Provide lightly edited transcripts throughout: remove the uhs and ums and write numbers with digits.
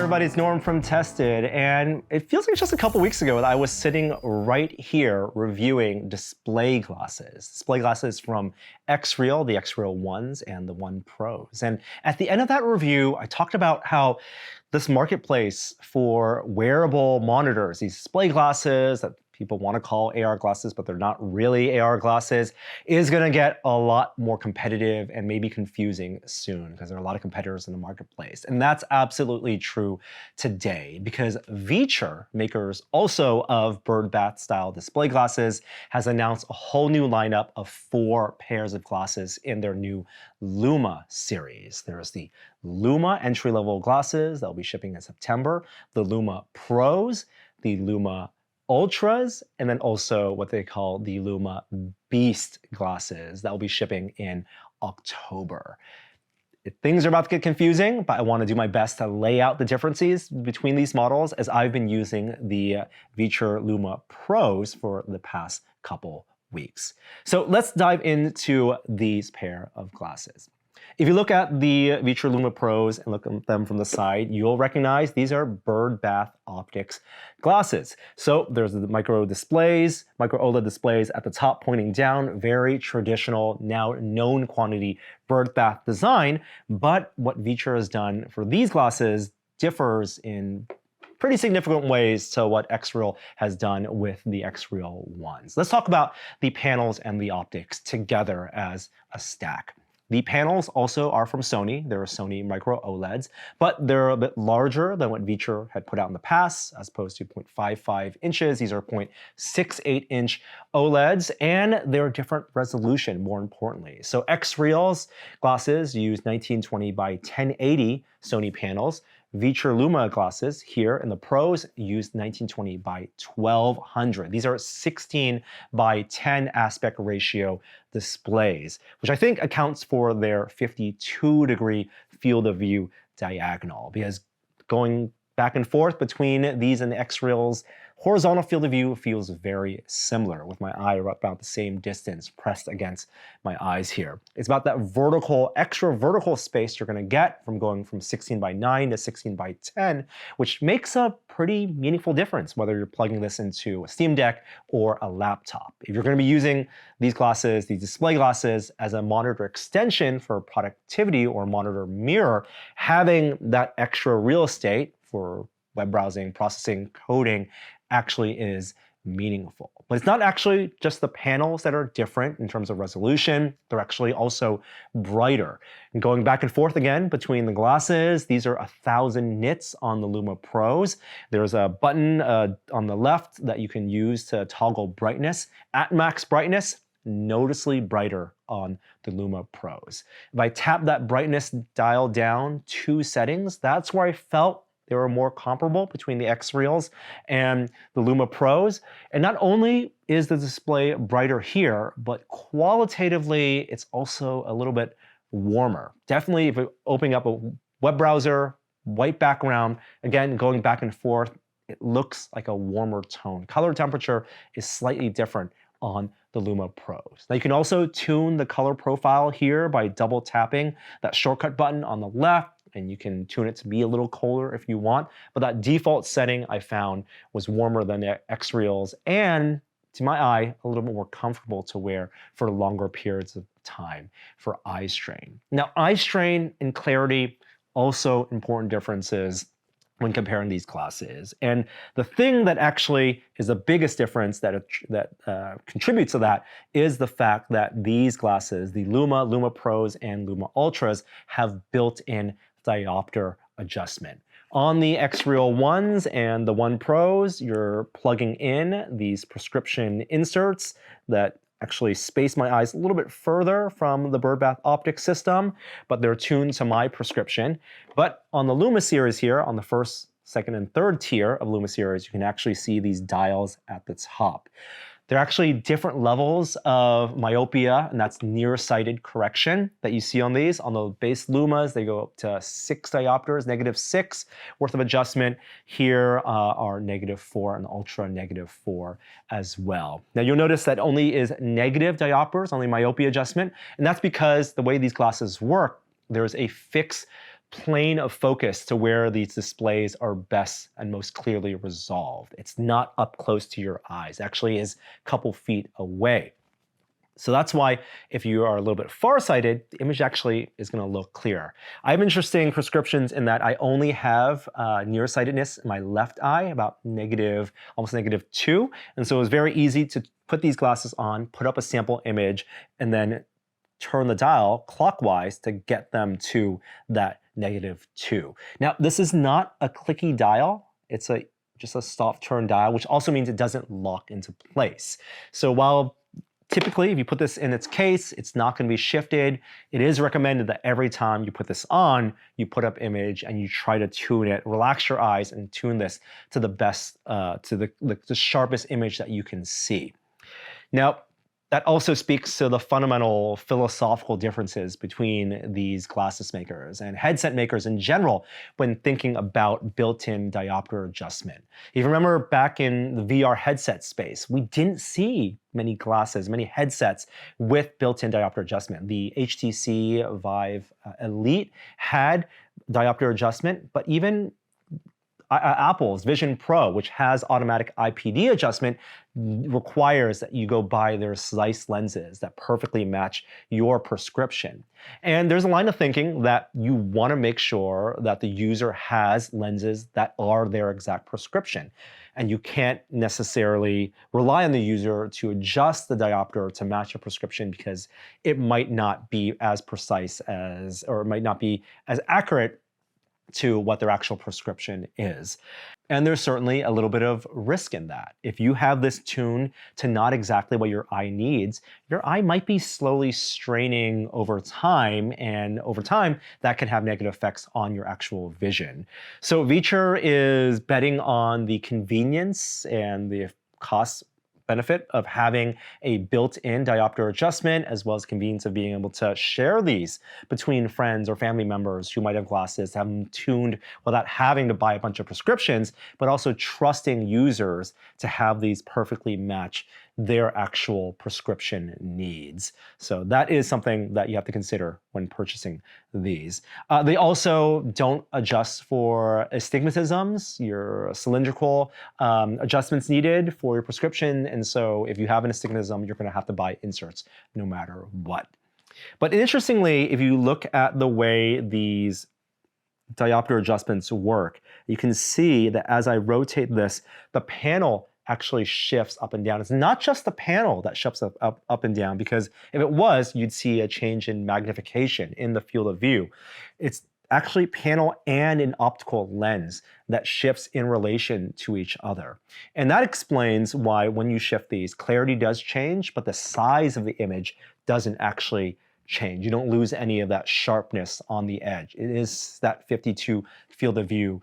everybody, it's Norm from Tested, and it feels like just a couple weeks ago that I was sitting right here reviewing display glasses. Display glasses from XREAL, the XREAL Ones and the One Pros. And at the end of that review, I talked about how this marketplace for wearable monitors, these display glasses that people want to call AR glasses, but they're not really AR glasses, is going to get a lot more competitive and maybe confusing soon because there are a lot of competitors in the marketplace. And that's absolutely true today because VITURE, makers also of bird bath style display glasses, has announced a whole new lineup of 4 pairs of glasses in their new Luma series. There's the Luma entry-level glasses that will be shipping in September, the Luma Pros, the Luma Ultras, and then also what they call the Luma Beast glasses that will be shipping in October. Things are about to get confusing, but I want to do my best to lay out the differences between these models as I've been using the VITURE Luma Pros for the past couple weeks. So let's dive into these pair of glasses. If you look at the VITURE Luma Pros and look at them from the side, you'll recognize these are bird bath optics glasses. So there's the micro displays, micro OLED displays at the top pointing down, very traditional, now known quantity bird bath design. But what VITURE has done for these glasses differs in pretty significant ways to what XREAL has done with the XREAL Ones. Let's talk about the panels and the optics together as a stack. The panels also are from Sony. They're Sony micro OLEDs, but they're a bit larger than what VITURE had put out in the past, as opposed to 0.55 inches. These are 0.68 inch OLEDs, and they're a different resolution, more importantly. So XREAL's glasses use 1920 by 1080 Sony panels. VITURE Luma glasses here in the Pros use 1920 by 1200. These are 16 by 10 aspect ratio displays, which I think accounts for their 52-degree field of view diagonal, because going back and forth between these and the XREAL's horizontal field of view feels very similar, with my eye about the same distance pressed against my eyes here. It's about that vertical, extra vertical space you're going to get from going from 16 by 9 to 16 by 10, which makes a pretty meaningful difference whether you're plugging this into a Steam Deck or a laptop. If you're going to be using these glasses, these display glasses, as a monitor extension for productivity or monitor mirror, having that extra real estate for web browsing, processing, coding actually is meaningful. But it's not actually just the panels that are different in terms of resolution. They're actually also brighter. And going back and forth again between the glasses, these are 1,000 nits on the Luma Pros. There's a button on the left that you can use to toggle brightness. At max brightness, noticeably brighter on the Luma Pros. If I tap that brightness dial down 2 settings, that's where I felt they were more comparable between the XREALs and the Luma Pros. And not only is the display brighter here, but qualitatively, it's also a little bit warmer. Definitely, if you're opening up a web browser, white background, again, going back and forth, it looks like a warmer tone. Color temperature is slightly different on the Luma Pros. Now you can also tune the color profile here by double tapping that shortcut button on the left, and you can tune it to be a little colder if you want. But that default setting I found was warmer than the XREALs, and to my eye, a little bit more comfortable to wear for longer periods of time for eye strain. Now, eye strain and clarity, also important differences when comparing these glasses. And the thing that actually is the biggest difference that contributes to that is the fact that these glasses, the Luma, Luma Pros, and Luma Ultras, have built-in diopter adjustment. On the XREAL Ones and the One Pros, you're plugging in these prescription inserts that actually space my eyes a little bit further from the bird bath optic system, but they're tuned to my prescription. But on the Luma series here, on the first, second, and third tier of Luma series, you can actually see these dials at the top. There are actually different levels of myopia, and that's nearsighted correction that you see on these. On the base Lumas, they go up to 6 diopters, -6 worth of adjustment. Here are -4 and ultra -4 as well. Now you'll notice that only is negative diopters, only myopia adjustment, and that's because the way these glasses work, there's a fixed plane of focus to where these displays are best and most clearly resolved. It's not up close to your eyes. It actually is a couple feet away. So that's why if you are a little bit farsighted, the image actually is going to look clearer. I have interesting prescriptions in that I only have nearsightedness in my left eye, about almost -2. And so it was very easy to put these glasses on, put up a sample image, and then turn the dial clockwise to get them to that -2. Now, this is not a clicky dial. It's just a soft turn dial, which also means it doesn't lock into place. So while typically, if you put this in its case, it's not going to be shifted. It is recommended that every time you put this on, you put up image and you try to tune it, relax your eyes and tune this to the best, to the sharpest image that you can see. Now, that also speaks to the fundamental philosophical differences between these glasses makers and headset makers in general when thinking about built-in diopter adjustment. If you remember back in the VR headset space, we didn't see many glasses, many headsets with built-in diopter adjustment. The HTC Vive Elite had diopter adjustment, but even Apple's Vision Pro, which has automatic IPD adjustment, requires that you go buy their Zeiss lenses that perfectly match your prescription. And there's a line of thinking that you want to make sure that the user has lenses that are their exact prescription. And you can't necessarily rely on the user to adjust the diopter to match a prescription because it might not be as precise as, or it might not be as accurate to what their actual prescription is. And there's certainly a little bit of risk in that. If you have this tuned to not exactly what your eye needs, your eye might be slowly straining over time, and over time, that can have negative effects on your actual vision. So VITURE is betting on the convenience and the cost benefit of having a built-in diopter adjustment, as well as convenience of being able to share these between friends or family members who might have glasses, have them tuned without having to buy a bunch of prescriptions, but also trusting users to have these perfectly match their actual prescription needs. So that is something that you have to consider when purchasing these. They also don't adjust for astigmatisms, your cylindrical adjustments needed for your prescription. And so if you have an astigmatism, you're going to have to buy inserts no matter what. But interestingly, if you look at the way these diopter adjustments work, you can see that as I rotate this, the panel actually shifts up and down. It's not just the panel that shifts up and down, because if it was, you'd see a change in magnification in the field of view. It's actually panel and an optical lens that shifts in relation to each other. And that explains why when you shift these, clarity does change, but the size of the image doesn't actually change. You don't lose any of that sharpness on the edge. It is that 52 field of view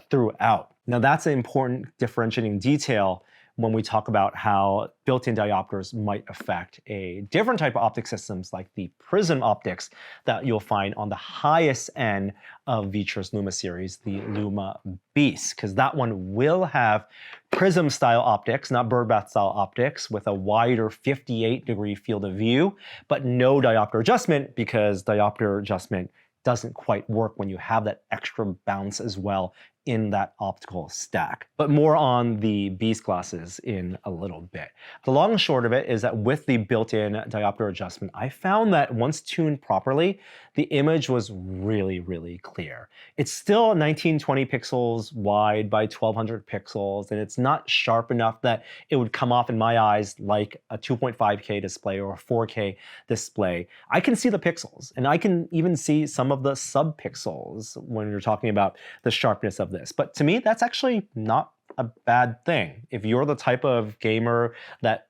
throughout. Now that's an important differentiating detail when we talk about how built-in diopters might affect a different type of optic systems like the prism optics that you'll find on the highest end of VITURE's Luma series, the Luma Beast, because that one will have prism-style optics, not birdbath-style optics, with a wider 58-degree field of view, but no diopter adjustment, because diopter adjustment doesn't quite work when you have that extra bounce as well in that optical stack. But more on the Beast glasses in a little bit. The long and short of it is that with the built-in diopter adjustment, I found that once tuned properly, the image was really, really clear. It's still 1920 pixels wide by 1200 pixels, and it's not sharp enough that it would come off in my eyes like a 2.5K display or a 4K display. I can see the pixels, and I can even see some of the sub-pixels when you're talking about the sharpness of this. But to me, that's actually not a bad thing. If you're the type of gamer that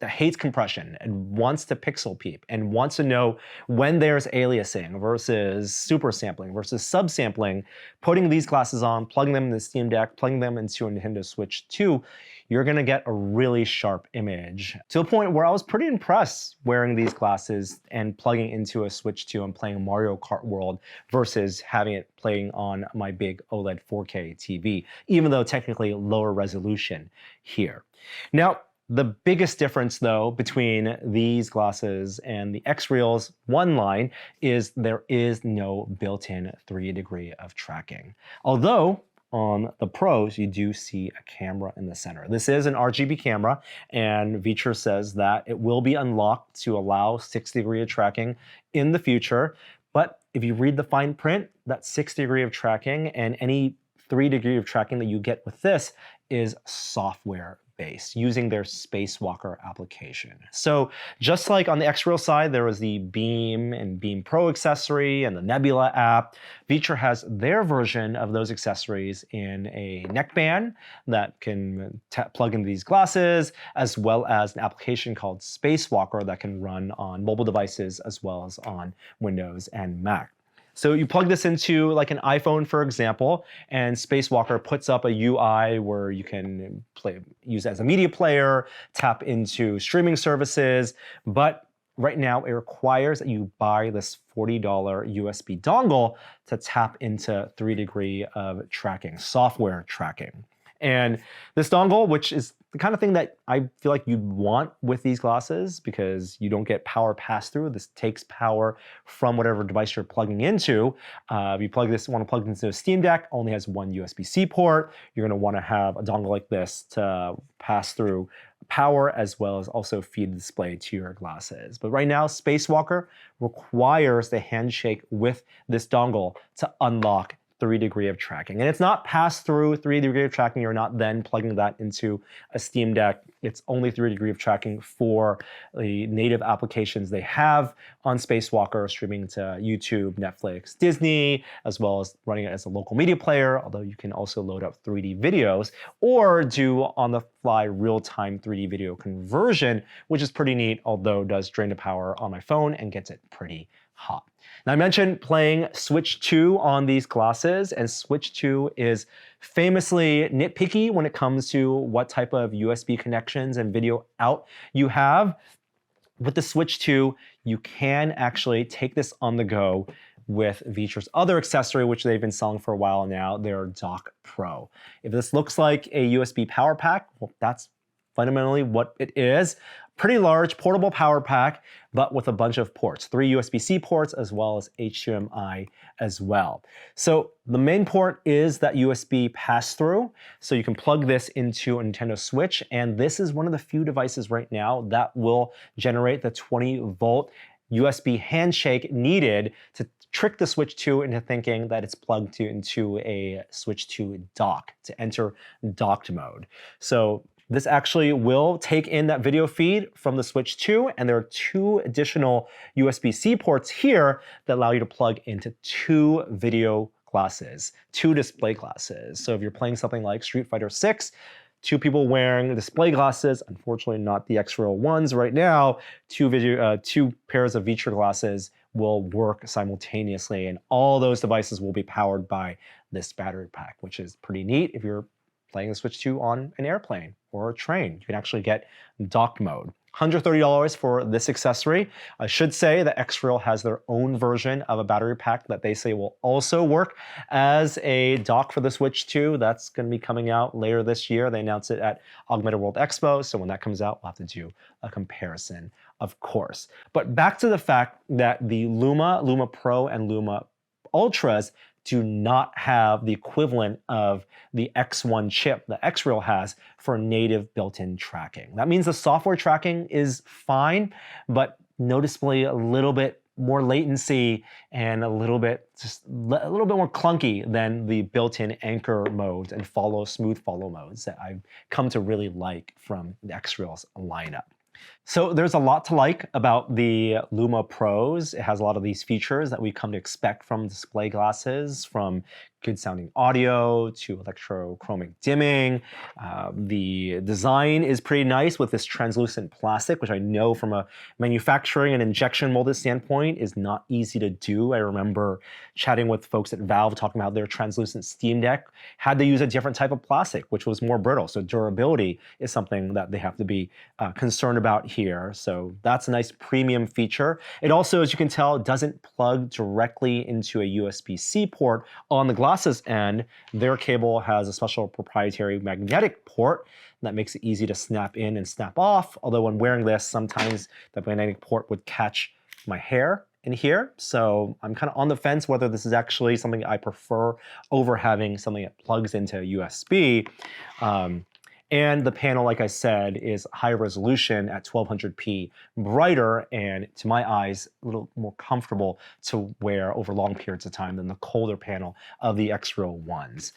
hates compression and wants to pixel peep and wants to know when there's aliasing versus super sampling versus subsampling, putting these glasses on, plugging them in the Steam Deck, plugging them into a Nintendo Switch 2, you're gonna get a really sharp image. To a point where I was pretty impressed wearing these glasses and plugging into a Switch 2 and playing Mario Kart World versus having it playing on my big OLED 4K TV, even though technically lower resolution here. Now, The biggest difference, though, between these glasses and the XREAL's One line is there is no built-in 3D of tracking. Although, on the Pros, you do see a camera in the center. This is an RGB camera, and VITURE says that it will be unlocked to allow 6° of tracking in the future. But if you read the fine print, that 6° of tracking and any 3° of tracking that you get with this is software-based, using their Spacewalker application. So just like on the XREAL side, there was the Beam and Beam Pro accessory and the Nebula app, VITURE has their version of those accessories in a neckband that can plug into these glasses, as well as an application called Spacewalker that can run on mobile devices as well as on Windows and Mac. So you plug this into like an iPhone, for example, and Spacewalker puts up a UI where you can use it as a media player, tap into streaming services, but right now it requires that you buy this $40 USB dongle to tap into 3° of tracking, software tracking. And this dongle, which is the kind of thing that I feel like you'd want with these glasses because you don't get power pass-through. This takes power from whatever device you're plugging into. If you want to plug this into a Steam Deck, only has one USB-C port. You're going to want to have a dongle like this to pass through power as well as also feed the display to your glasses. But right now, Spacewalker requires the handshake with this dongle to unlock 3° of tracking. And it's not pass-through 3° of tracking. You're not then plugging that into a Steam Deck. It's only 3° of tracking for the native applications they have on Spacewalker, streaming to YouTube, Netflix, Disney, as well as running it as a local media player, although you can also load up 3D videos or do on-the-fly real-time 3D video conversion, which is pretty neat, although does drain the power on my phone and gets it pretty hot. Now, I mentioned playing Switch 2 on these glasses, and Switch 2 is famously nitpicky when it comes to what type of USB connections and video out you have. With the Switch 2, you can actually take this on the go with VITURE's other accessory, which they've been selling for a while now, their Dock Pro. If this looks like a USB power pack, well, that's fundamentally what it is. Pretty large portable power pack, but with a bunch of ports, 3 USB-C ports as well as HDMI as well. So the main port is that USB pass-through, so you can plug this into a Nintendo Switch, and this is one of the few devices right now that will generate the 20-volt USB handshake needed to trick the Switch 2 into thinking that it's plugged into a Switch 2 dock to enter docked mode. So this actually will take in that video feed from the Switch 2, and there are 2 additional USB-C ports here that allow you to plug into 2 video glasses, 2 display glasses. So if you're playing something like Street Fighter 6, 2 people wearing display glasses, unfortunately not the XREAL ones right now, 2 pairs of VITURE glasses will work simultaneously, and all those devices will be powered by this battery pack, which is pretty neat if you're playing the Switch 2 on an airplane or a train. You can actually get docked mode. $130 for this accessory. I should say that XREAL has their own version of a battery pack that they say will also work as a dock for the Switch 2. That's going to be coming out later this year. They announced it at Augmented World Expo, so when that comes out, we'll have to do a comparison, of course. But back to the fact that the Luma Pro, and Luma Ultras do not have the equivalent of the X1 chip that XREAL has for native built-in tracking. That means the software tracking is fine, but noticeably a little bit more latency and a little bit more clunky than the built-in anchor modes and smooth follow modes that I've come to really like from the XREAL's lineup. So there's a lot to like about the Luma Pros. It has a lot of these features that we come to expect from display glasses, from good sounding audio to electrochromic dimming. The design is pretty nice with this translucent plastic, which I know from a manufacturing and injection molded standpoint is not easy to do. I remember chatting with folks at Valve talking about their translucent Steam Deck had to use a different type of plastic, which was more brittle. So durability is something that they have to be concerned about here. So that's a nice premium feature. It also, as you can tell, doesn't plug directly into a USB-C port on the glass. glasses end, their cable has a special proprietary magnetic port that makes it easy to snap in and snap off. Although when wearing this, sometimes the magnetic port would catch my hair in here. So I'm kind of on the fence whether this is actually something I prefer over having something that plugs into USB. And the panel, like I said, is high resolution at 1200p, brighter, and to my eyes, a little more comfortable to wear over long periods of time than the colder panel of the XREAL Ones.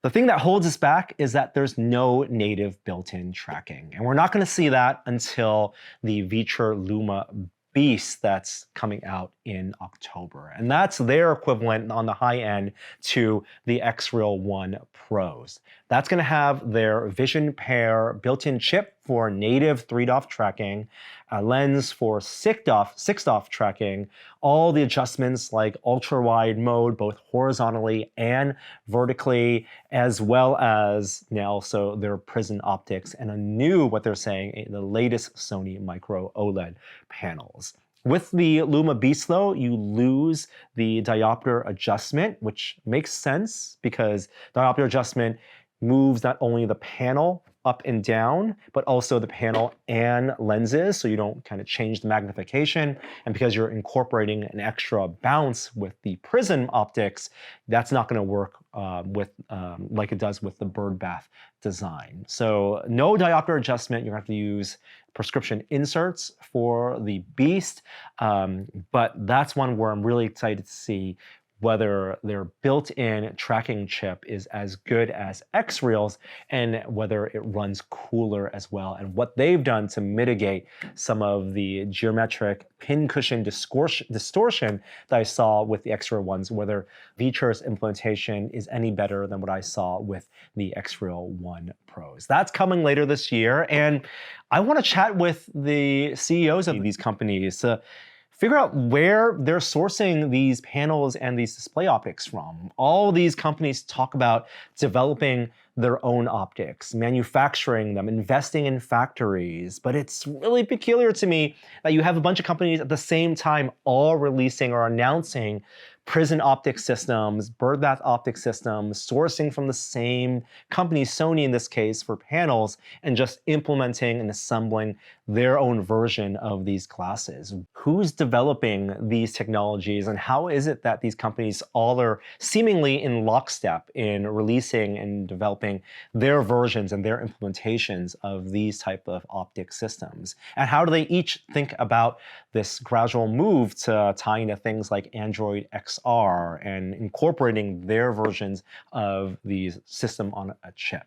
The thing that holds us back is that there's no native built-in tracking. And we're not going to see that until the VITURE Luma Beast that's coming out in October. And that's their equivalent on the high end to the XREAL One Pros. That's going to have their Vision Pair built-in chip for native 3DoF tracking, a lens for 6DoF tracking, all the adjustments like ultra-wide mode, both horizontally and vertically, as well as now also their Prism optics and a new, what they're saying, the latest Sony micro OLED panels. With the Luma Beast, though, you lose the diopter adjustment, which makes sense because diopter adjustment moves not only the panel up and down, but also the panel and lenses, so you don't kind of change the magnification. And because you're incorporating an extra bounce with the Prism optics, that's not going to work like it does with the bird bath design. So no diopter adjustment. You're going to have to use prescription inserts for the Beast, but that's one where I'm really excited to see whether their built-in tracking chip is as good as XREAL's and whether it runs cooler as well, and what they've done to mitigate some of the geometric pincushion distortion that I saw with the XREAL ones, whether VITURE's implementation is any better than what I saw with the XREAL One Pros. That's coming later this year, and I want to chat with the CEOs of these companies to figure out where they're sourcing these panels and these display optics from. All these companies talk about developing their own optics, manufacturing them, investing in factories, but it's really peculiar to me that you have a bunch of companies at the same time all releasing or announcing Prism optic systems, bird bath optic systems, sourcing from the same company, Sony in this case, for panels, and just implementing and assembling their own version of these glasses. Who's developing these technologies, and how is it that these companies all are seemingly in lockstep in releasing and developing their versions and their implementations of these type of optic systems? And how do they each think about this gradual move to tie into things like Android XR and incorporating their versions of the system on a chip?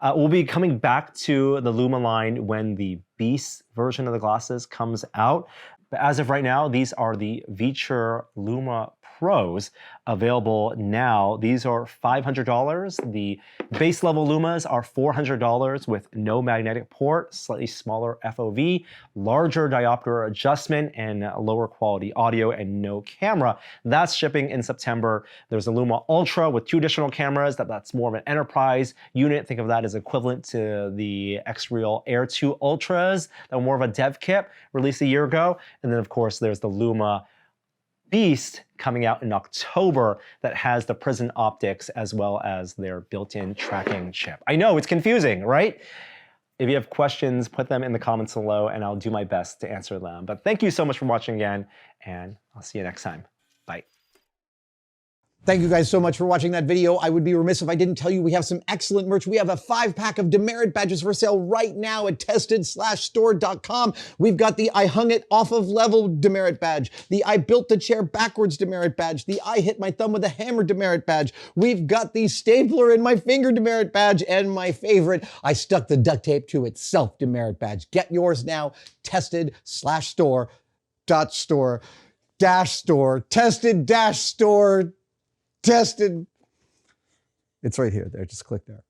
We'll be coming back to the Luma line when the Beast version of the glasses comes out. But as of right now, these are the VITURE Luma Pros available now. These are $500. The base level Lumas are $400 with no magnetic port, slightly smaller FOV, larger diopter adjustment, and lower quality audio and no camera. That's shipping in September. There's a Luma Ultra with 2 additional cameras. That's more of an enterprise unit. Think of that as equivalent to the XREAL Air 2 Ultras that were more of a dev kit released a year ago. And then of course there's the Luma Beast coming out in October that has the Prism optics as well as their built-in tracking chip. I know it's confusing, right? If you have questions, put them in the comments below and I'll do my best to answer them. But thank you so much for watching again, and I'll see you next time. Bye. Thank you guys so much for watching that video. I would be remiss if I didn't tell you we have some excellent merch. We have a 5-pack of demerit badges for sale right now at tested/store.com. We've got the I hung it off of level demerit badge, the I built the chair backwards demerit badge, the I hit my thumb with a hammer demerit badge. We've got the stapler in my finger demerit badge, and my favorite, I stuck the duct tape to itself demerit badge. Get yours now, tested/store.store, tested-store. Tested. It's right here. There. Just click there.